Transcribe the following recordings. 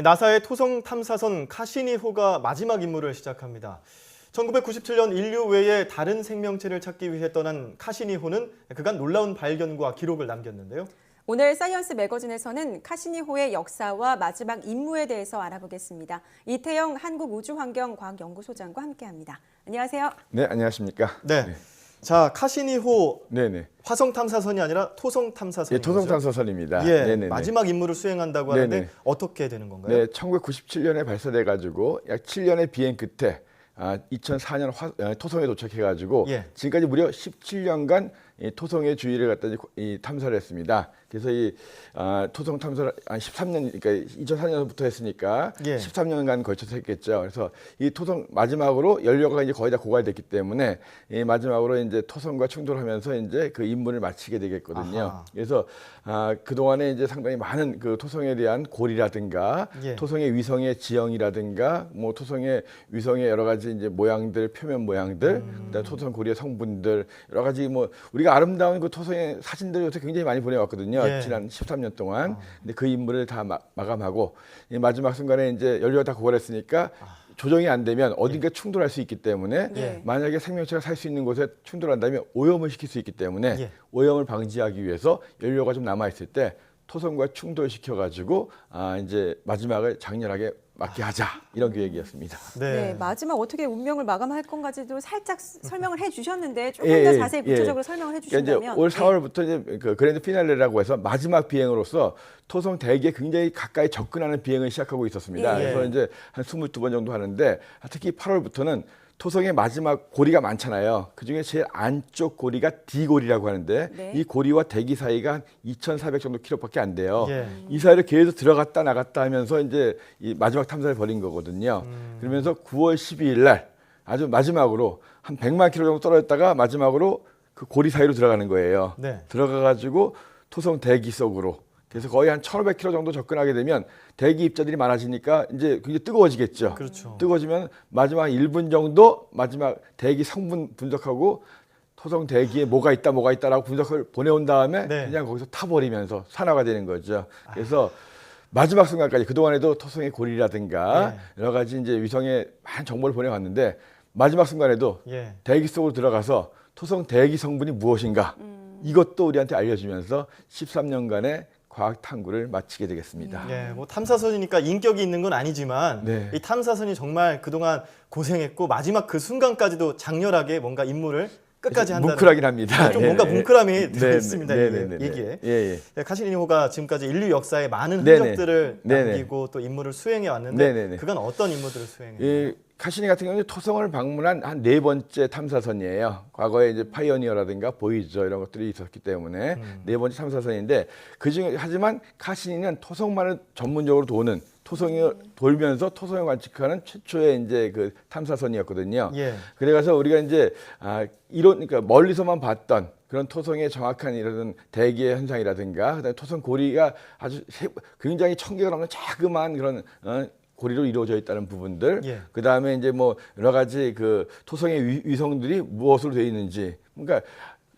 나사의 토성 탐사선 카시니호가 마지막 임무를 시작합니다. 1997년 인류 외의 다른 생명체를 찾기 위해 떠난 카시니호는 그간 놀라운 발견과 기록을 남겼는데요. 오늘 사이언스 매거진에서는 카시니호의 역사와 마지막 임무에 대해서 알아보겠습니다. 이태영 한국우주환경과학연구소장과 함께합니다. 안녕하세요. 네, 안녕하십니까. 네. 자, 카시니호 네네. 화성 탐사선이 아니라 토성 탐사선이죠. 예, 토성 탐사선입니다. 예, 네네네. 마지막 임무를 수행한다고 하는데 네네. 어떻게 되는 건가요? 네, 1997년에 발사돼가지고 약 7년의 비행 끝에 2004년 토성에 도착해가지고 예. 지금까지 무려 17년간 이 토성의 주위를 갖다 탐사를 했습니다. 그래서 이 토성 탐사를 13년, 그러니까 2004년부터 했으니까 예. 13년간 걸쳐서 했겠죠. 그래서 이 토성 마지막으로 연료가 이제 거의 다 고갈됐기 때문에 이 마지막으로 이제 토성과 충돌하면서 이제 그 임무를 마치게 되겠거든요. 아하. 그래서 그 동안에 이제 상당히 많은 그 토성에 대한 고리라든가 예. 토성의 위성의 지형이라든가 뭐 토성의 위성의 여러 가지 이제 모양들, 표면 모양들, 그다음 토성 고리의 성분들 여러 가지 뭐 우리가 아름다운 그 토성의 사진들을 요새 굉장히 많이 보내왔거든요. 예. 지난 13년 동안. 근데 그 임무를 다 마감하고 이 마지막 순간에 이제 연료가 다 고갈했으니까 조정이 안 되면 어딘가 충돌할 수 있기 때문에 예. 만약에 생명체가 살 수 있는 곳에 충돌한다면 오염을 시킬 수 있기 때문에 예. 오염을 방지하기 위해서 연료가 좀 남아 있을 때 토성과 충돌시켜 가지고 이제 마지막을 장렬하게 맞게 하자 이런 계획이었습니다. 네, 마지막 어떻게 운명을 마감할 건가지도 살짝 설명을 해주셨는데 조금 예, 더 예, 자세히 예. 구체적으로 설명을 그러니까 해주신다면. 이제 올 4월부터 이제 그 그랜드 피날레라고 해서 마지막 비행으로서 토성 대기에 굉장히 가까이 접근하는 비행을 시작하고 있었습니다. 예. 그래서 이제 한 22번 정도 하는데 특히 8월부터는 토성의 마지막 고리가 많잖아요. 그중에 제일 안쪽 고리가 D고리라고 하는데 네. 이 고리와 대기 사이가 한 2,400 정도 킬로밖에 안 돼요. 예. 이 사이를 계속 들어갔다 나갔다 하면서 이제 이 마지막 탐사를 벌인 거거든요. 그러면서 9월 12일 날 아주 마지막으로 한 100만 킬로 정도 떨어졌다가 마지막으로 그 고리 사이로 들어가는 거예요. 네. 들어가가지고 토성 대기 속으로. 그래서 거의 한 1,500km 정도 접근하게 되면 대기 입자들이 많아지니까 이제 굉장히 뜨거워지겠죠. 그렇죠. 뜨거워지면 마지막 1분 정도 마지막 대기 성분 분석하고 토성 대기에 뭐가 있다라고 분석을 보내온 다음에 네. 그냥 거기서 타버리면서 산화가 되는 거죠. 그래서 마지막 순간까지 그동안에도 토성의 고리라든가 여러 가지 이제 위성에 많은 정보를 보내왔는데 마지막 순간에도 예. 대기 속으로 들어가서 토성 대기 성분이 무엇인가 이것도 우리한테 알려주면서 13년간의 과학 탐구를 마치게 되겠습니다. 예, 뭐 탐사선이니까 인격이 있는 건 아니지만 네. 이 탐사선이 정말 그동안 고생했고 마지막 그 순간까지도 장렬하게 뭔가 임무를 끝까지 한다는 뭉클하긴 합니다. 좀 예, 뭔가 예. 뭉클함이 네, 있습니다. 네, 이게. 네, 네, 네. 이게. 예, 예. 카시니호가 지금까지 인류 역사에 많은 네네. 흔적들을 네네. 남기고 또 임무를 수행해 왔는데 네네네. 그간 어떤 임무들을 수행해요? 이 카시니 같은 경우는 토성을 방문한 한 4번째 탐사선이에요. 과거에 이제 파이오니어라든가 보이저 이런 것들이 있었기 때문에 4번째 탐사선인데 그중에 하지만 카시니는 토성만을 전문적으로 도는 토성을 돌면서 토성을 관측하는 최초의 이제 그 탐사선이었거든요. 예. 그래서 우리가 이제 그러니까 멀리서만 봤던 그런 토성의 정확한 이런 대기의 현상이라든가 그다음에 토성 고리가 아주 굉장히 1000개가 넘는 자그마한 그런 고리로 이루어져 있다는 부분들, 예. 그 다음에 이제 뭐 여러 가지 그 토성의 위성들이 무엇으로 되어 있는지, 그러니까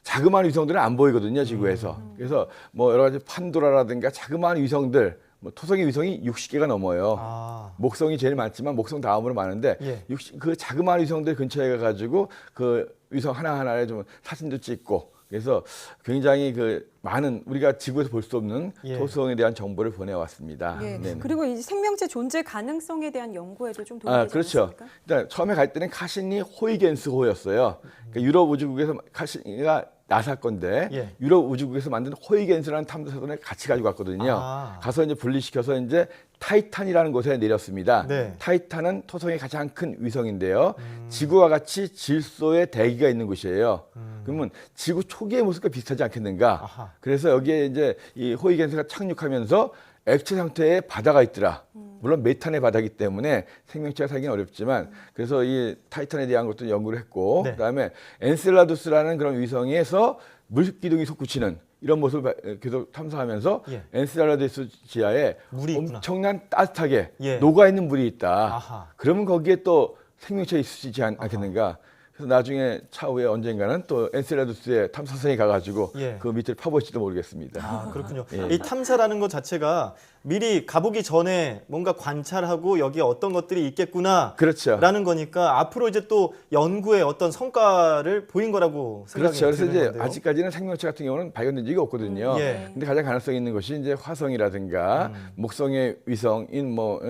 자그마한 위성들은 안 보이거든요 지구에서. 그래서 뭐 여러 가지 판도라라든가 자그마한 위성들, 뭐 토성의 위성이 60개가 넘어요. 목성이 제일 많지만 목성 다음으로 많은데 예. 그 자그마한 위성들 근처에 가가지고 그 위성 하나하나에 좀 사진도 찍고. 그래서 굉장히 그 많은 우리가 지구에서 볼 수 없는 예. 토성에 대한 정보를 보내왔습니다. 예. 네네. 그리고 이 생명체 존재 가능성에 대한 연구에도 좀 도움이 되지 그렇죠. 않습니까? 일단 처음에 갈 때는 카시니 호이겐스호였어요. 그러니까 유럽 우주국에서 카시니가 나사 건데 예. 유럽 우주국에서 만든 호이겐스라는 탐사선을 같이 가지고 갔거든요. 가서 이제 분리시켜서 이제 타이탄이라는 곳에 내렸습니다. 네. 타이탄은 토성의 가장 큰 위성인데요. 지구와 같이 질소의 대기가 있는 곳이에요. 그러면 지구 초기의 모습과 비슷하지 않겠는가? 아하. 그래서 여기에 이제 이 호이겐스가 착륙하면서 액체 상태의 바다가 있더라. 물론 메탄의 바다이기 때문에 생명체가 살기는 어렵지만 그래서 이 타이탄에 대한 것도 연구를 했고 네. 그다음에 엔셀라두스라는 그런 위성에서 물기둥이 솟구치는 이런 모습을 계속 탐사하면서 예. 엔셀라두스 지하에 물이 있구나. 엄청난 따뜻하게 예. 녹아있는 물이 있다. 아하. 그러면 거기에 또 생명체가 있으시지 않겠는가. 그래서 나중에 차후에 언젠가는 또 엔셀라두스의 탐사선이 가가지고 예. 그 밑을 파볼지도 모르겠습니다. 아, 그렇군요. 예. 이 탐사라는 것 자체가 미리 가보기 전에 뭔가 관찰하고 여기에 어떤 것들이 있겠구나. 그렇죠. 라는 거니까 앞으로 이제 또 연구의 어떤 성과를 보인 거라고 생각이 그렇죠. 그래서 드는 이제 건데요. 아직까지는 생명체 같은 경우는 발견된 적이 없거든요. 예. 근데 가장 가능성 있는 것이 이제 화성이라든가 목성의 위성인 뭐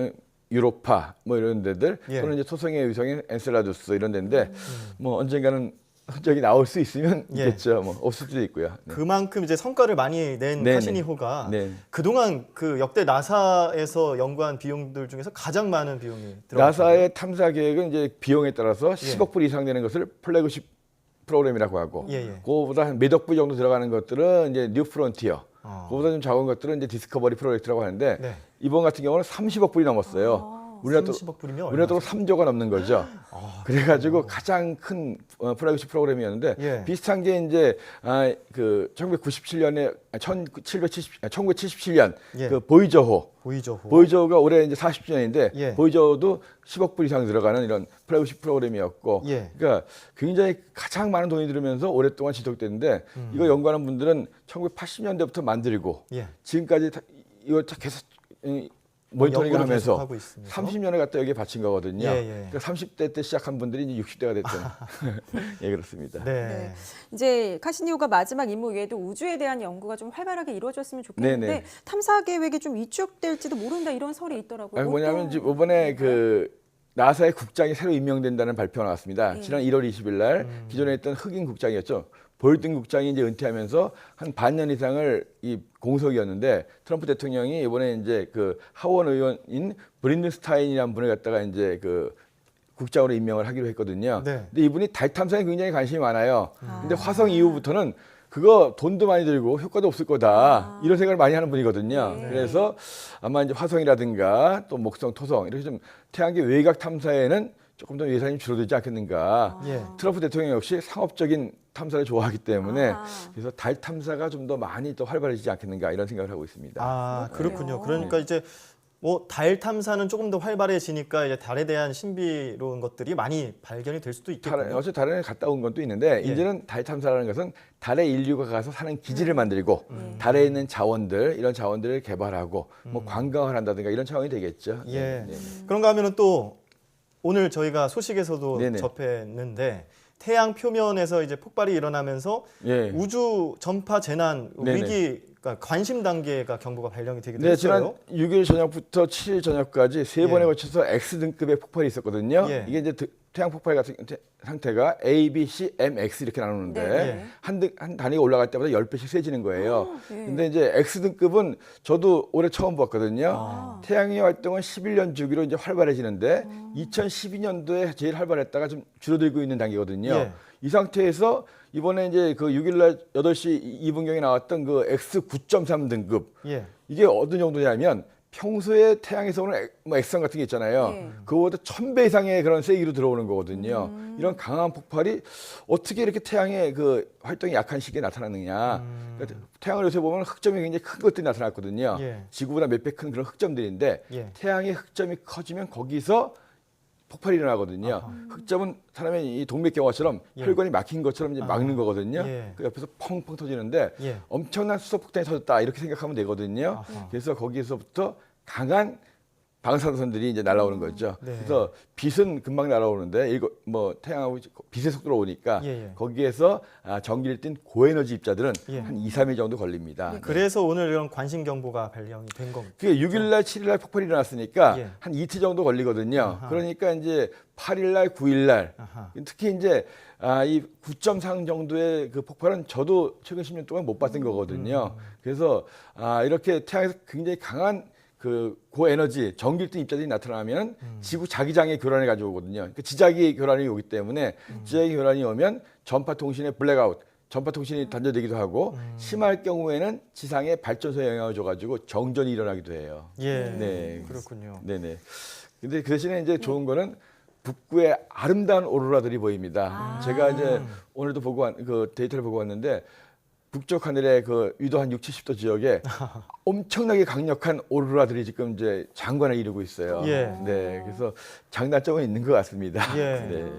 유로파 뭐 이런 데들 예. 또는 이제 토성의 위성인 엔셀라두스 이런 데인데 뭐 언젠가는 흔적이 나올 수 있으면 예. 있겠죠. 뭐 없을 수도 있고요. 네. 그만큼 이제 성과를 많이 낸 네네. 카시니호가 네. 그동안 그 역대 나사에서 연구한 비용들 중에서 가장 많은 비용이 들어갔어요. 나사의 탐사 계획은 이제 비용에 따라서 10억 불 이상 되는 것을 플래그십 프로그램이라고 하고 예, 예. 그거보다 한 몇억 불 정도 들어가는 것들은 이제 뉴 프론티어 그거보다 좀 작은 것들은 이제 디스커버리 프로젝트라고 하는데 네. 이번 같은 경우는 30억 불이 넘었어요. 우리나라 30억 불이면 우리나라 돈 3조가 넘는 거죠. 그래가지고 가장 큰 플래그십 프로그램이었는데 예. 비슷한 게 이제 그 1997년에 1977년 예. 그 보이저호 보이죠. 보이저호가 올해 이제 40주년인데 예. 보이저호도 10억 불 이상 들어가는 이런 플래그십 프로그램이었고, 예. 그러니까 굉장히 가장 많은 돈이 들으면서 오랫동안 지속됐는데 이거 연구하는 분들은 1980년대부터 만들고 예. 지금까지 이거 다 계속 모니터링을 연구를 하면서 계속하고 있습니다. 30년을 갖다 여기에 바친 거거든요. 예, 예. 그러니까 30대 때 시작한 분들이 이제 60대가 됐던. 예, 그렇습니다. 네. 네. 이제 카시니호가 마지막 임무 외에도 우주에 대한 연구가 좀 활발하게 이루어졌으면 좋겠는데 네네. 탐사 계획이 좀 위축될지도 모른다 이런 설이 있더라고요. 뭐냐면 지금 이번에 그 나사의 국장이 새로 임명된다는 발표가 나왔습니다. 지난 1월 20일 날 기존에 있던 흑인 국장이었죠. 볼든 국장이 이제 은퇴하면서 한 반년 이상을 이 공석이었는데 트럼프 대통령이 이번에 이제 그 하원 의원인 브린든 스타인이라는 분을 갖다가 이제 그 국장으로 임명을 하기로 했거든요. 네. 근데 이분이 달 탐사에 굉장히 관심이 많아요. 근데 화성 이후부터는 그거 돈도 많이 들고 효과도 없을 거다 이런 생각을 많이 하는 분이거든요. 네. 그래서 아마 이제 화성이라든가 또 목성, 토성 이렇게 좀 태양계 외곽 탐사에는 조금 더 예산이 줄어들지 않겠는가. 예. 트럼프 대통령 역시 상업적인 탐사를 좋아하기 때문에 아. 그래서 달 탐사가 좀 더 많이 또 활발해지지 않겠는가 이런 생각을 하고 있습니다. 아, 그렇군요. 그래요. 그러니까 이제 뭐 달 탐사는 조금 더 활발해지니까 이제 달에 대한 신비로운 것들이 많이 발견이 될 수도 있겠군요. 어제 달에 갔다 온 건 또 있는데 예. 이제는 달 탐사라는 것은 달에 인류가 가서 사는 기지를 만들고 달에 있는 자원들 이런 자원들을 개발하고 뭐 관광을 한다든가 이런 차원이 되겠죠. 예. 네. 그런가 하면은 또 오늘 저희가 소식에서도 네네. 접했는데 태양 표면에서 이제 폭발이 일어나면서 예. 우주 전파 재난 네네. 위기 그러니까 관심 단계가 경보가 발령이 되기도 네, 지난 했어요. 6일 저녁부터 7일 저녁까지 세 번에 예. 걸쳐서 X등급의 폭발이 있었거든요. 예. 이게 이제 태양 폭발 같은 상태가 A, B, C, M, X 이렇게 나누는데 네. 한 단위가 올라갈 때마다 10배씩 세지는 거예요. 예. 근데 이제 X등급은 저도 올해 처음 봤거든요. 아. 태양의 활동은 11년 주기로 이제 활발해지는데 2012년도에 제일 활발했다가 좀 줄어들고 있는 단계거든요. 예. 이 상태에서 이번에 이제 그 6일날 8시 2분경에 나왔던 그 X 9.3 등급 예. 이게 어느 정도냐면 평소에 태양에서 오는 뭐 액성 같은 게 있잖아요. 예. 그거보다 1000배 이상의 그런 세기로 들어오는 거거든요. 이런 강한 폭발이 어떻게 이렇게 태양의 그 활동이 약한 시기에 나타나느냐. 그러니까 태양을 요새 보면 흑점이 굉장히 큰 것들이 나타났거든요. 예. 지구보다 몇 배 큰 그런 흑점들인데 예. 태양의 흑점이 커지면 거기서 폭발이 일어나거든요. 흑점은 사람의 이 동맥경화처럼 예. 혈관이 막힌 것처럼 이제 막는 거거든요. 예. 그 옆에서 펑펑 터지는데 예. 엄청난 수소폭탄이 터졌다 이렇게 생각하면 되거든요. 아하. 그래서 거기서부터 강한 방사선들이 이제 날아오는 거죠. 네. 그래서 빛은 금방 날아오는데 이거 뭐 태양하고 빛의 속도로 오니까 예, 예. 거기에서 전기를 띤 고에너지 입자들은 예. 한 2, 3일 정도 걸립니다. 그래서 오늘 이런 관심 경보가 발령이 된 겁니다. 그게 6일날, 7일날 폭발이 일어났으니까 예. 한 이틀 정도 걸리거든요. 아하. 그러니까 이제 8일날, 9일날 아하. 특히 이제 이 9.3 정도의 그 폭발은 저도 최근 10년 동안 못 봤던 거거든요. 그래서 이렇게 태양에서 굉장히 강한 그 고에너지 전기를 띤 입자들이 나타나면 지구 자기장의 교란을 가져오거든요. 그러니까 지자기 교란이 오기 때문에 지자기 교란이 오면 전파 통신의 블랙아웃, 전파 통신이 단절되기도 하고 심할 경우에는 지상의 발전소에 영향을 줘가지고 정전이 일어나기도 해요. 예. 네. 그렇군요. 네네. 근데 그 대신에 이제 좋은 거는 북구에 아름다운 오로라들이 보입니다. 제가 이제 오늘도 그 데이터를 보고 왔는데 북쪽 하늘의 그 위도 한 60, 70도 지역에 엄청나게 강력한 오로라들이 지금 이제 장관을 이루고 있어요. 예. 네. 그래서 장단점은 있는 것 같습니다. 예. 네.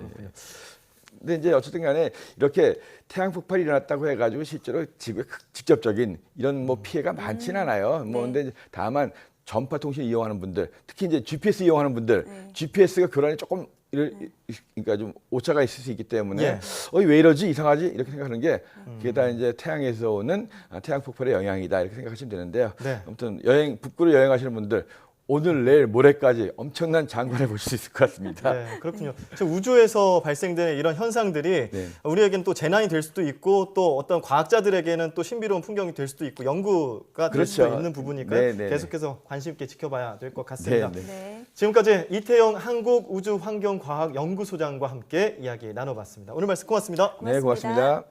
근데 이제 어쨌든 간에 이렇게 태양 폭발이 일어났다고 해가지고 실제로 지구에 직접적인 이런 뭐 피해가 많지는 않아요. 뭐 네. 근데 다만 전파 통신 이용하는 분들, 특히 이제 GPS 이용하는 분들, 네. GPS가 교란이 조금 그러니까 좀 오차가 있을 수 있기 때문에 예. 왜 이러지 이상하지 이렇게 생각하는 게 그게 다 이제 태양에서 오는 태양 폭발의 영향이다 이렇게 생각하시면 되는데요. 네. 아무튼 북구로 여행하시는 분들 오늘 내일 모레까지 엄청난 장관을 보실 수 있을 것 같습니다. 네, 그렇군요. 지금 우주에서 발생되는 이런 현상들이 네. 우리에게는 또 재난이 될 수도 있고 또 어떤 과학자들에게는 또 신비로운 풍경이 될 수도 있고 연구가 될 수도 그렇죠. 있는 부분이니까요. 네, 네, 계속해서 관심 있게 지켜봐야 될 것 같습니다. 네, 네. 네. 지금까지 이태영 한국우주환경과학연구소장과 함께 이야기 나눠봤습니다. 오늘 말씀 고맙습니다. 네, 고맙습니다.